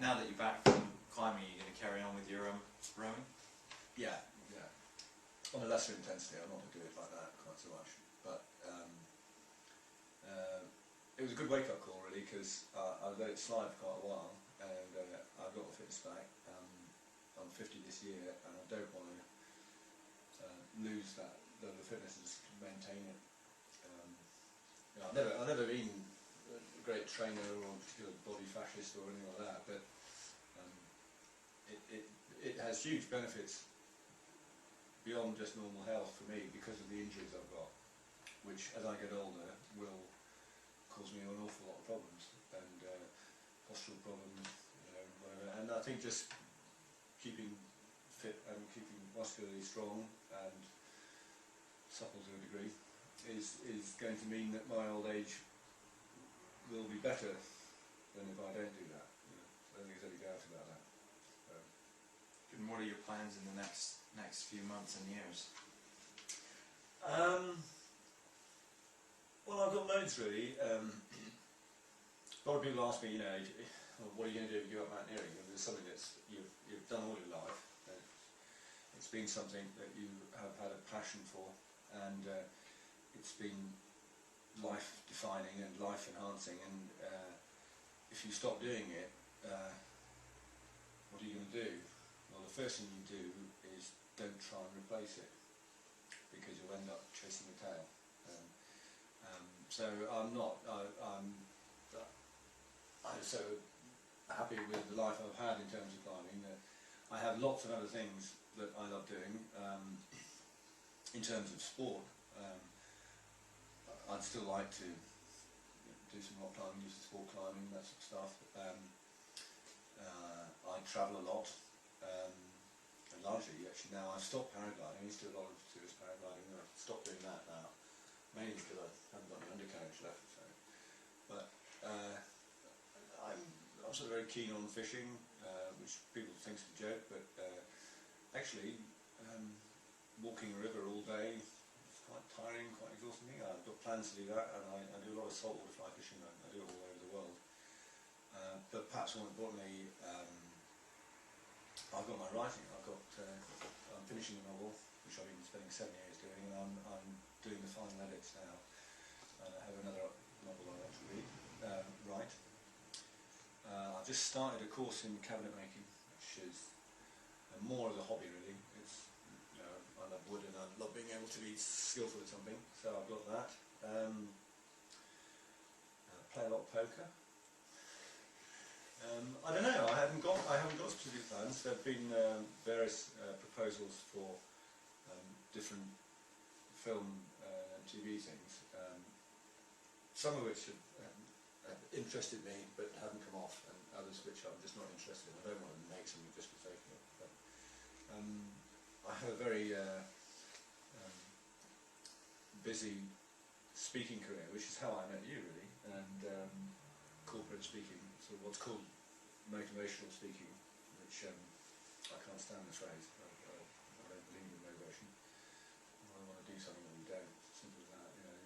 Now that you're back from climbing, you're going to carry on with your rowing? Yeah, yeah. On a lesser intensity, I'm not going to do it like that quite so much. But it was a good wake-up call, really, because I let it slide for quite a while, and I've got the fitness back. I'm 50 this year, and I don't want to lose that level of fitness and just maintain it. You know, I've never been a great trainer or a particular body fascist or anything like that, but it has huge benefits beyond just normal health for me because of the injuries I've got, which as I get older will cause me an awful lot of problems, and postural problems, you know, whatever. And I think just keeping fit and keeping muscularly strong and supple to a degree is going to mean that my old age will be better than if I don't do that. You know, I don't think there's any doubt about that. And what are your plans in the next few months and years? Well, I've got loads really. A lot of people ask me, you know, what are you going to do if you give up mountaineering? If there's something that's you've done all your life. It's been something that you have had a passion for, and it's been life-defining and life-enhancing. And if you stop doing it, what are you going to do? Well, the first thing you do is don't try and replace it, because you'll end up chasing your tail. So I'm so happy with the life I've had in terms of climbing that I have lots of other things that I love doing. In terms of sport, I'd still like to do some rock climbing, do some sport climbing, that sort of stuff. I travel a lot. And largely, actually, now I've stopped paragliding. I used to do a lot of serious paragliding, and I've stopped doing that now, mainly because I haven't got any undercarriage left. So, but I'm also very keen on fishing, which people think is a joke, but actually, walking a river all day is quite tiring, quite exhausting. I've got plans to do that, and I do a lot of saltwater fly fishing. I do it all over the world. But perhaps more importantly, I've got my writing. I'm finishing a novel, which I've been spending 7 years doing, and I'm doing the final edits now. I have another novel I want to write. I've just started a course in cabinet making, which is more of a hobby really. It's, you know, I love wood and I love being able to be skillful at something, so I've got that. Play a lot of poker. I don't know. I haven't got specific plans. There have been various proposals for different film and TV things, some of which have interested me but haven't come off, and others which I'm just not interested in. I don't want to make something just for the sake of it. But, I have a very busy speaking career, which is how I met you really, and corporate speaking, so what's called motivational speaking, which I can't stand the phrase. I don't believe in motivation. I want to do something and you don't. It's simple as that. You know,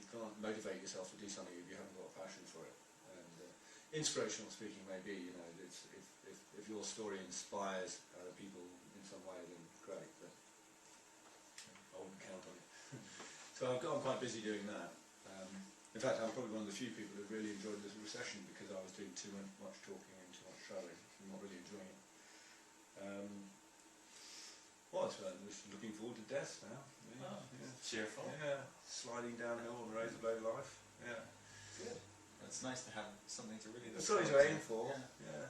you can't motivate yourself to do something if you haven't got a passion for it. And inspirational speaking may be, you know, it's, if your story inspires other people in some way, then great. But I wouldn't count on it. So I'm quite busy doing that. In fact, I'm probably one of the few people who really enjoyed this recession because I was doing too much talking and too much travelling. I'm not really enjoying it. Well, I'm just looking forward to death now. Yeah, oh, yeah. Cheerful. Yeah, sliding downhill on the razorblade life. Yeah. Good. It's nice to have something to really look forward to. Aim for. Yeah.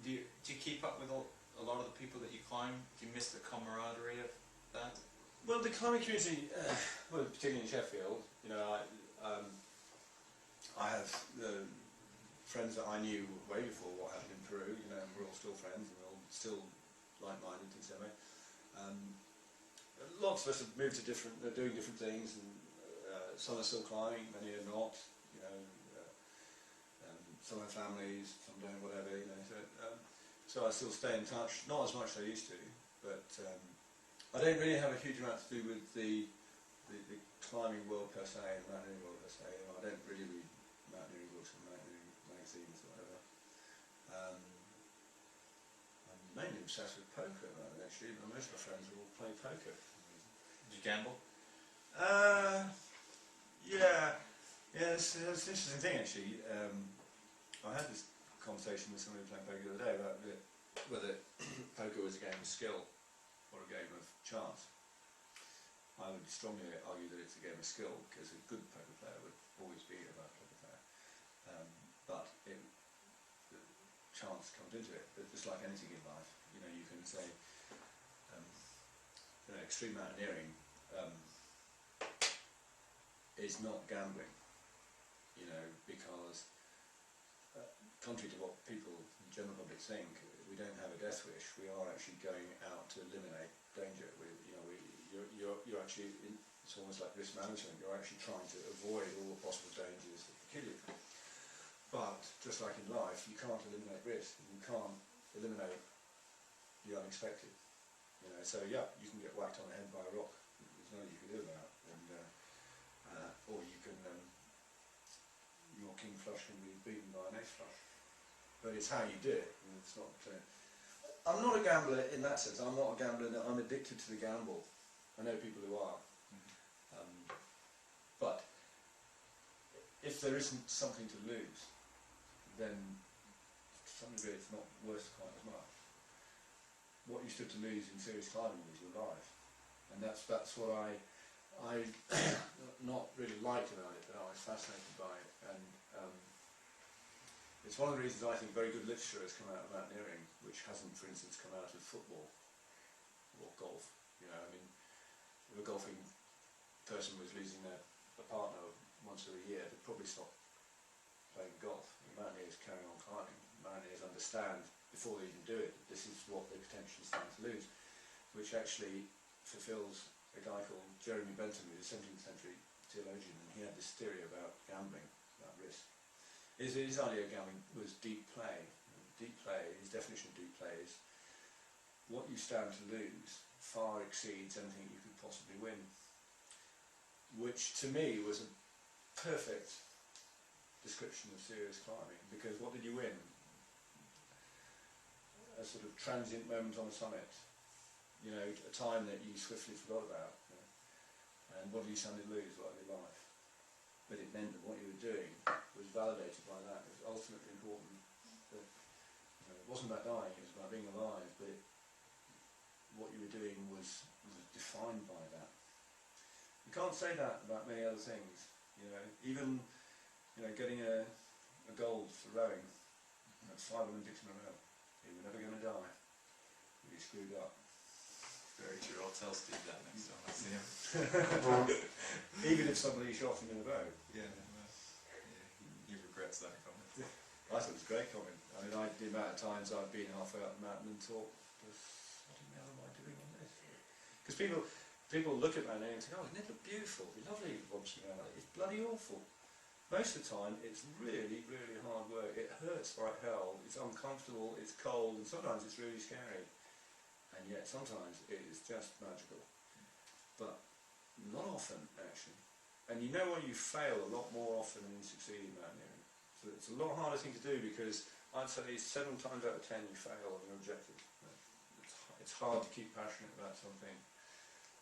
Do you keep up with a lot of the people that you climb? Do you miss the camaraderie of that? Well, the climbing community, well, particularly in Sheffield, you know, I have friends that I knew way before what happened in Peru. You know, we're all still friends, and we're all still like-minded in some way. Lots of us have moved to they're doing different things, and some are still climbing, many are not. You know, some have families, some don't, whatever. You know, so I still stay in touch. Not as much as I used to, but I don't really have a huge amount to do with the climbing world per se and mountaineering world per se. You know, I don't really read mountaineering books and mountaineering magazines or whatever. obsessed with poker at the moment, actually. Most of my friends all play poker. Did you gamble? Yeah. Yeah, it's an interesting thing, actually. I had this conversation with somebody playing poker the other day about whether poker was a game of skill or a game of chance. I would strongly argue that it's a game of skill, because a good poker player would always be a bad poker player. But the chance comes into it. But just like anything in life, you know, you can say, extreme mountaineering is not gambling, you know, because contrary to what people in the general public think, we don't have a death wish. We are actually going out to eliminate danger. You're actually, it's almost like risk management. You're actually trying to avoid all the possible dangers that could kill you. But just like in life, you can't eliminate risk, and you can't eliminate the unexpected. You know, so yeah, you can get whacked on the head by a rock. There's nothing you can do about it. Or you can, your king flush can be beaten by an ace flush. But it's how you do it, and it's not. I'm not a gambler in that sense. I'm not a gambler. I'm addicted to the gamble. I know people who are. But if there isn't something to lose, then to some degree it's not worth quite as much. What you stood to lose in serious climbing was your life, and that's what I not really liked about it, but I was fascinated by it, and it's one of the reasons I think very good literature has come out of mountaineering, which hasn't, for instance, come out of football or golf. You know, I mean, if a golfing person was losing a partner once a year, they'd probably stop playing golf. Mountaineers carry on climbing. Mountaineers understand before they even do it that this is what they potentially stand to lose, which actually fulfills a guy called Jeremy Bentham, who was a 17th century theologian, and he had this theory about gambling, about risk. His idea of gambling was deep play. Deep play, his definition of deep play is what you stand to lose far exceeds anything you could possibly win, which to me was a perfect description of serious climbing, because what did you win? A sort of transient moment on a summit, you know, a time that you swiftly forgot about, you know. And what did you stand to lose? What your life? But it meant that what you were doing was validated by that. It was ultimately important. That, you know, it wasn't about dying, it was about being alive, but what you were doing was defined by that. You can't say that about many other things, you know. Even, you know, getting a gold for rowing, that's 5 Olympics in a row. You were never going to die. You screwed up. Very true. I'll tell Steve that next time I see him. Even if somebody shot him in a bow. Yeah, he regrets that comment. I thought it was a great comment. I mean, the amount of times I've been halfway up the mountain and thought, what the hell am I doing on this? Because people look at mountaineering and say, oh, isn't it look beautiful? It'd be lovely watching around like that. It's bloody awful. Most of the time, it's really, really hard work. It hurts like hell. It's uncomfortable. It's cold, and sometimes it's really scary. And yet, sometimes it is just magical. But not often, actually. And you know when you fail a lot more often than you succeed in mountaineering. So it's a lot harder thing to do, because I'd say 7 times out of 10 you fail on your objective. It's hard to keep passionate about something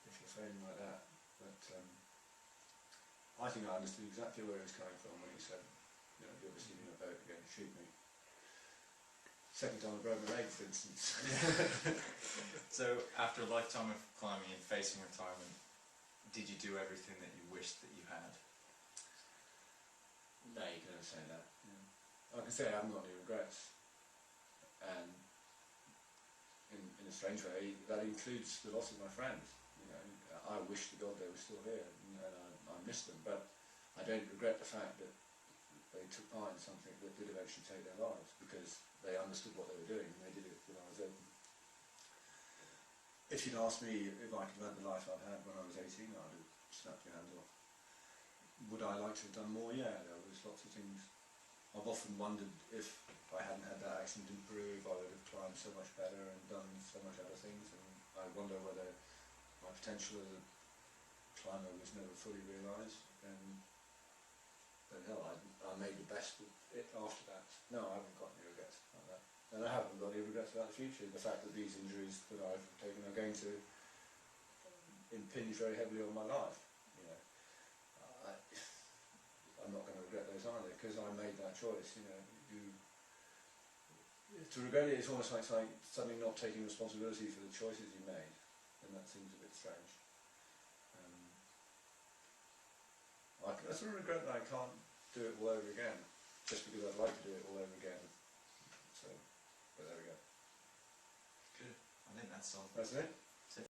if you're failing like that. But I think I understood exactly where he was coming from when he said, you know, you ever see me in a boat, you're going to shoot me. Second time I broke my leg, for instance. So, after a lifetime of climbing and facing retirement, did you do everything that you wished that you had? No, you can never say that. Yeah. I can say I haven't got any regrets. And in a strange way, that includes the loss of my friends. You know, I wish to God they were still here, and I miss them, but I don't regret the fact that they took part in something that did eventually take their lives, because they understood what they were doing and they did it when I was open. If you'd asked me if I could have had the life I'd had when I was 18, I'd have snapped your hands off. Would I like to have done more? Yeah, there was lots of things. I've often wondered if I hadn't had that accident in Peru, if I would have climbed so much better and done so much other things, and I wonder whether my potential as a climber was never fully realised. But hell, I made the best of it after that. No, I haven't got any regrets like that. And I haven't got any regrets about the future. The fact that these injuries that I've taken are going to impinge very heavily on my life. You know, I'm not going to regret those either because I made that choice. You know, to regret it is almost like suddenly not taking responsibility for the choices you made, and that seems a bit strange. I sort of regret that I can't do it all over again, just because I'd like to do it all over again. So, but there we go. Good. I think that's all. That's it.